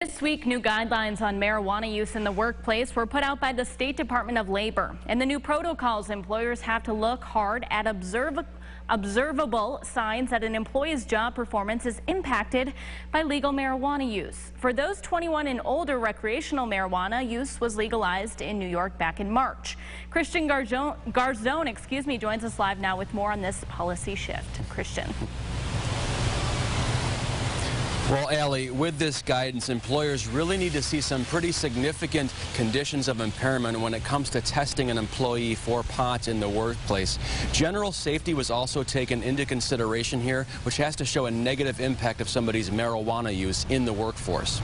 This week, new guidelines on marijuana use in the workplace were put out by the State Department of Labor. In the new protocols, employers have to look hard at observable signs that an employee's job performance is impacted by legal marijuana use. For those 21 and older, recreational marijuana use was legalized in New York back in March. Christian Garzone, joins us live now with more on this policy shift. Christian. Well, Allie, with this guidance, employers really need to see some pretty significant conditions of impairment when it comes to testing an employee for pot in the workplace. General safety was also taken into consideration here, which has to show a negative impact of somebody's marijuana use in the workforce.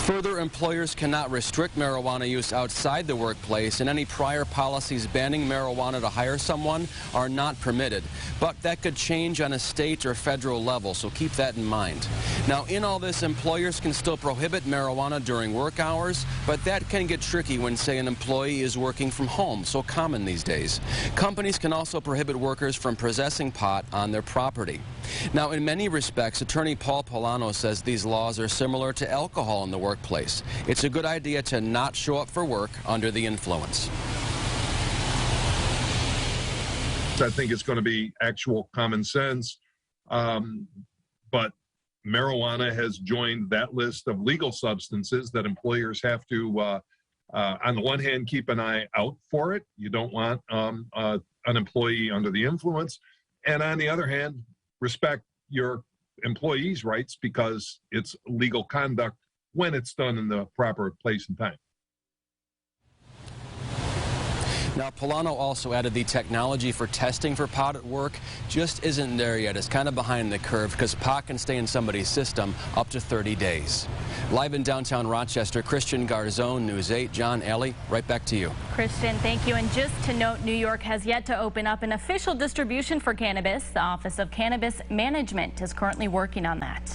Further, employers cannot restrict marijuana use outside the workplace, and any prior policies banning marijuana to hire someone are not permitted. But that could change on a state or federal level, so keep that in mind. Now, in all this, employers can still prohibit marijuana during work hours, but that can get tricky when, say, an employee is working from home, so common these days. Companies can also prohibit workers from possessing pot on their property. Now, in many respects, Attorney Paul Polano says these laws are similar to alcohol in the workplace. It's a good idea to not show up for work under the influence. I think it's going to be actual common sense, but marijuana has joined that list of legal substances that employers have to, on the one hand, keep an eye out for it. You don't want an employee under the influence, and on the other hand, respect your employees' rights because it's legal conduct when it's done in the proper place and time. Now, Polano also added the technology for testing for pot at work just isn't there yet. It's kind of behind the curve because pot can stay in somebody's system up to 30 days. Live in downtown Rochester, Christian Garzone, News 8. John, Allie, right back to you. Christian, thank you. And just to note, New York has yet to open up an official distribution for cannabis. The Office of Cannabis Management is currently working on that.